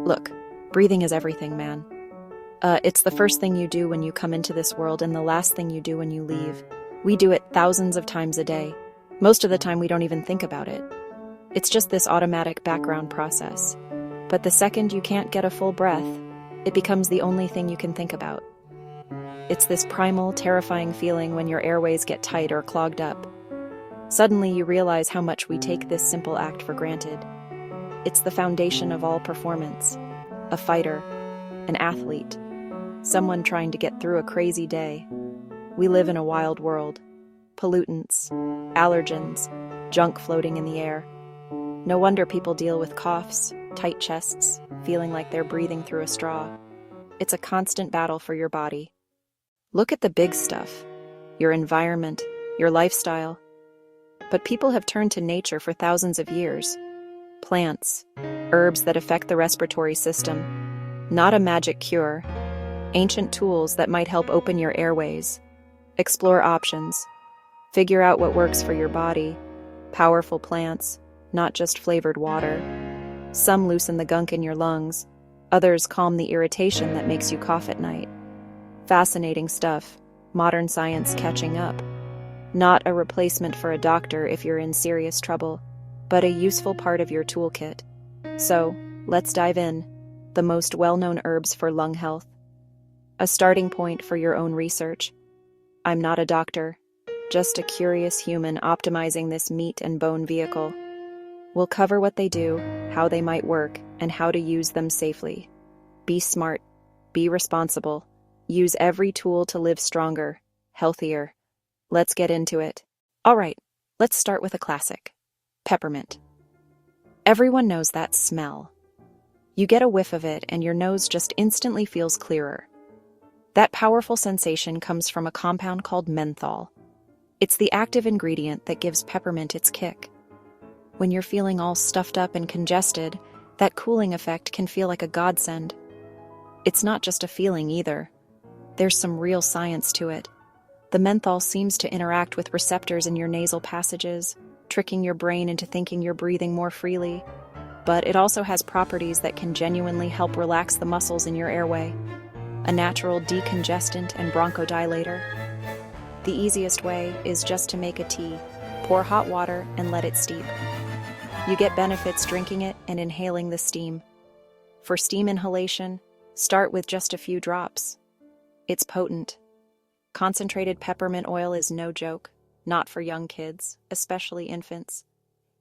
Look, breathing is everything, man. It's the first thing you do when you come into this world and the last thing you do when you leave. We do it thousands of times a day. Most of the time we don't even think about it. It's just this automatic background process. But the second you can't get a full breath, it becomes the only thing you can think about. It's this primal, terrifying feeling when your airways get tight or clogged up. Suddenly you realize how much we take this simple act for granted. It's the foundation of all performance. A fighter, an athlete, someone trying to get through a crazy day. We live in a wild world. Pollutants, allergens, junk floating in the air. No wonder people deal with coughs, tight chests, feeling like they're breathing through a straw. It's a constant battle for your body. Look at the big stuff, your environment, your lifestyle. But people have turned to nature for thousands of years. Plants, herbs that affect the respiratory system, not a magic cure. Ancient tools that might help open your airways. Explore options. Figure out what works for your body. Powerful plants, not just flavored water. Some loosen the gunk in your lungs. Others calm the irritation that makes you cough at night. Fascinating stuff. Modern science catching up. Not a replacement for a doctor if you're in serious trouble, but a useful part of your toolkit. So, let's dive in. The most well-known herbs for lung health. A starting point for your own research. I'm not a doctor, just a curious human optimizing this meat and bone vehicle. We'll cover what they do, how they might work, and how to use them safely. Be smart, be responsible, use every tool to live stronger, healthier. Let's get into it. All right, let's start with a classic. Peppermint. Everyone knows that smell. You get a whiff of it and your nose just instantly feels clearer. That powerful sensation comes from a compound called menthol. It's the active ingredient that gives peppermint its kick. When you're feeling all stuffed up and congested, that cooling effect can feel like a godsend. It's not just a feeling either. There's some real science to it. The menthol seems to interact with receptors in your nasal passages, tricking your brain into thinking you're breathing more freely. But it also has properties that can genuinely help relax the muscles in your airway. A natural decongestant and bronchodilator. The easiest way is just to make a tea, pour hot water, and let it steep. You get benefits drinking it and inhaling the steam. For steam inhalation, start with just a few drops. It's potent. Concentrated peppermint oil is no joke, not for young kids, especially infants.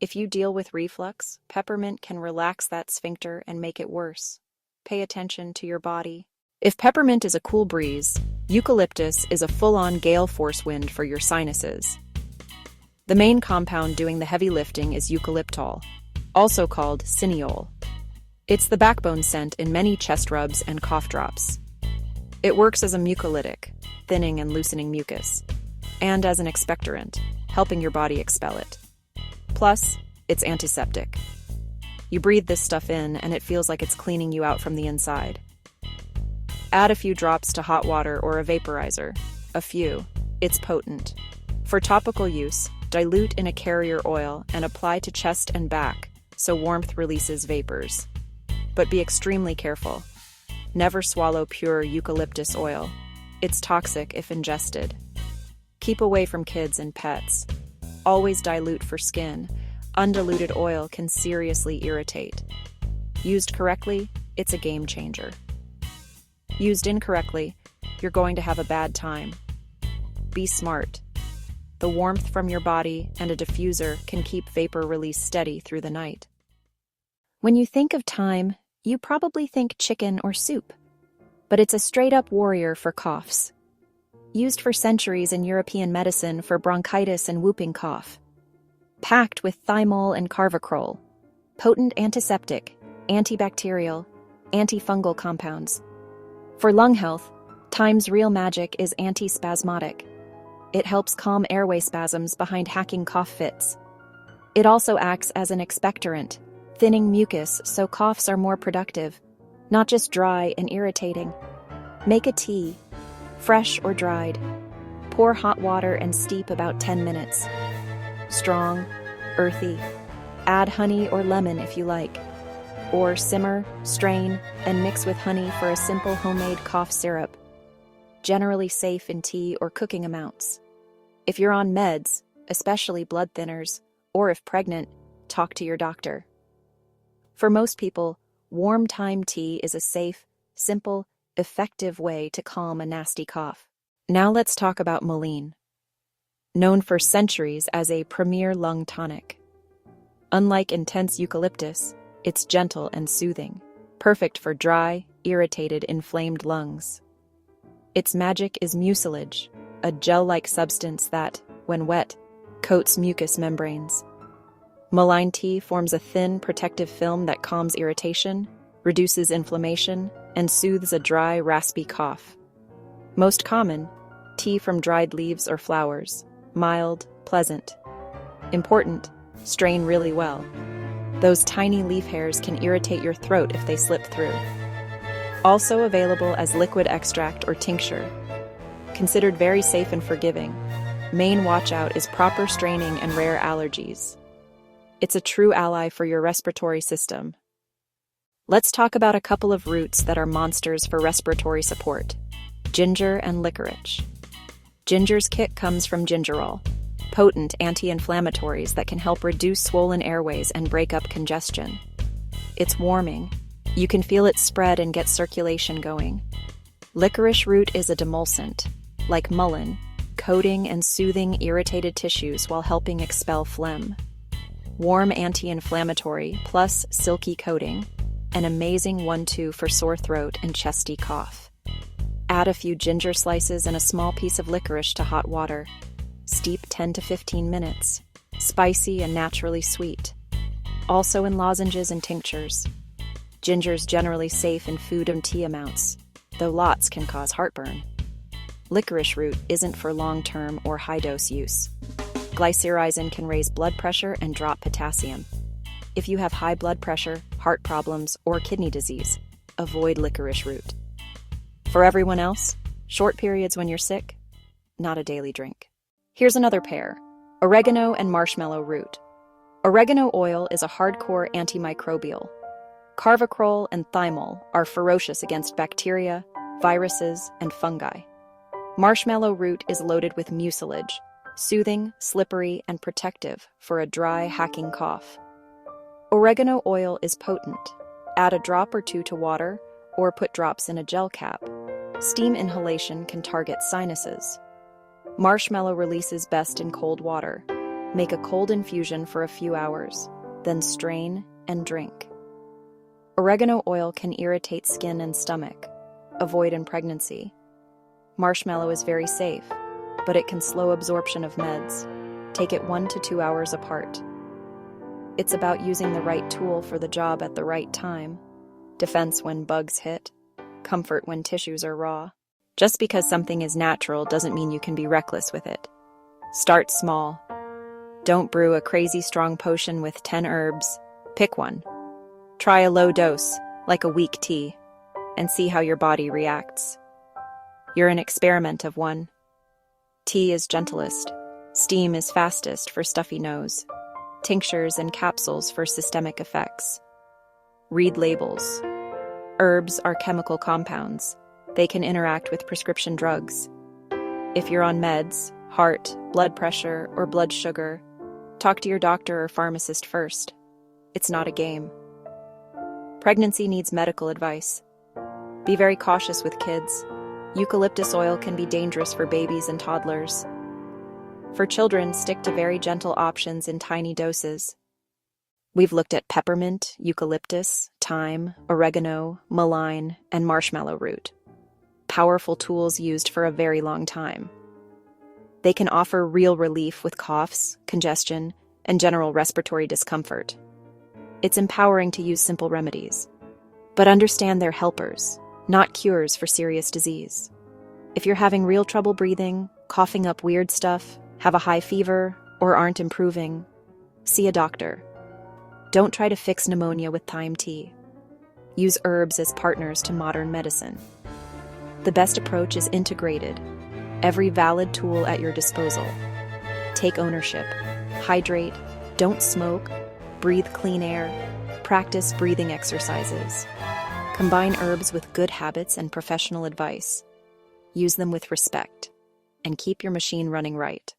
If you deal with reflux, peppermint can relax that sphincter and make it worse. Pay attention to your body. If peppermint is a cool breeze, eucalyptus is a full-on gale force wind for your sinuses. The main compound doing the heavy lifting is eucalyptol, also called cineol. It's the backbone scent in many chest rubs and cough drops. It works as a mucolytic, thinning and loosening mucus, and as an expectorant, helping your body expel it. Plus, it's antiseptic. You breathe this stuff in and it feels like it's cleaning you out from the inside. Add a few drops to hot water or a vaporizer. A few. It's potent. For topical use, dilute in a carrier oil and apply to chest and back so warmth releases vapors. But be extremely careful. Never swallow pure eucalyptus oil. It's toxic if ingested. Keep away from kids and pets. Always dilute for skin. Undiluted oil can seriously irritate. Used correctly, it's a game changer. Used incorrectly, you're going to have a bad time. Be smart. The warmth from your body and a diffuser can keep vapor release steady through the night. When you think of thyme, you probably think chicken or soup. But it's a straight-up warrior for coughs. Used for centuries in European medicine for bronchitis and whooping cough. Packed with thymol and carvacrol, potent antiseptic, antibacterial, antifungal compounds. For lung health, thyme's real magic is antispasmodic. It helps calm airway spasms behind hacking cough fits. It also acts as an expectorant, thinning mucus so coughs are more productive, not just dry and irritating. Make a tea, fresh or dried. Pour hot water and steep about 10 minutes. Strong, earthy. Add honey or lemon if you like. or simmer, strain, and mix with honey for a simple homemade cough syrup. Generally safe in tea or cooking amounts. If you're on meds, especially blood thinners, or if pregnant, talk to your doctor. For most people, warm thyme tea is a safe, simple, effective way to calm a nasty cough. Now let's talk about Mullein. Known for centuries as a premier lung tonic. Unlike intense eucalyptus, it's gentle and soothing, perfect for dry, irritated, inflamed lungs. Its magic is mucilage, a gel-like substance that, when wet, coats mucous membranes. Mullein tea forms a thin, protective film that calms irritation, reduces inflammation, and soothes a dry, raspy cough. Most common, tea from dried leaves or flowers. Mild, pleasant. Important, strain really well. Those tiny leaf hairs can irritate your throat if they slip through. Also available as liquid extract or tincture. Considered very safe and forgiving. Main watch-out is proper straining and rare allergies. It's a true ally for your respiratory system. Let's talk about a couple of roots that are monsters for respiratory support. Ginger and licorice. Ginger's kick comes from gingerol, potent anti-inflammatories that can help reduce swollen airways and break up congestion. It's warming. You can feel it spread and get circulation going. Licorice root is a demulcent, like mullein, coating and soothing irritated tissues while helping expel phlegm. Warm anti-inflammatory plus silky coating, an amazing 1-2 for sore throat and chesty cough. Add a few ginger slices and a small piece of licorice to hot water. Steep 10 to 15 minutes. Spicy and naturally sweet. Also in lozenges and tinctures. Ginger's generally safe in food and tea amounts, though lots can cause heartburn. Licorice root isn't for long-term or high-dose use. Glycyrrhizin can raise blood pressure and drop potassium. If you have high blood pressure, heart problems, or kidney disease, avoid licorice root. For everyone else, short periods when you're sick, not a daily drink. Here's another pair, oregano and marshmallow root. Oregano oil is a hardcore antimicrobial. Carvacrol and thymol are ferocious against bacteria, viruses, and fungi. Marshmallow root is loaded with mucilage, soothing, slippery, and protective for a dry, hacking cough. Oregano oil is potent. Add a drop or two to water, or put drops in a gel cap. Steam inhalation can target sinuses. Marshmallow releases best in cold water. Make a cold infusion for a few hours, then strain and drink. Oregano oil can irritate skin and stomach. Avoid in pregnancy. Marshmallow is very safe, but it can slow absorption of meds. Take it 1 to 2 hours apart. It's about using the right tool for the job at the right time. Defense when bugs hit. Comfort when tissues are raw. Just because something is natural doesn't mean you can be reckless with it. Start small. Don't brew a crazy strong potion with 10 herbs. Pick one. Try a low dose, like a weak tea, and see how your body reacts. You're an experiment of one. Tea is gentlest. Steam is fastest for stuffy nose. Tinctures and capsules for systemic effects. Read labels. Herbs are chemical compounds. They can interact with prescription drugs. If you're on meds, heart, blood pressure, or blood sugar, talk to your doctor or pharmacist first. It's not a game. Pregnancy needs medical advice. Be very cautious with kids. Eucalyptus oil can be dangerous for babies and toddlers. For children, stick to very gentle options in tiny doses. We've looked at peppermint, eucalyptus, thyme, oregano, mullein, and marshmallow root. Powerful tools used for a very long time. They can offer real relief with coughs, congestion, and general respiratory discomfort. It's empowering to use simple remedies. But understand they're helpers, not cures for serious disease. If you're having real trouble breathing, coughing up weird stuff, have a high fever, or aren't improving, see a doctor. Don't try to fix pneumonia with thyme tea. Use herbs as partners to modern medicine. The best approach is integrated, every valid tool at your disposal. Take ownership. Hydrate, don't smoke, breathe clean air, Practice breathing exercises. Combine herbs with good habits and professional advice. Use them with respect, and keep your machine running right.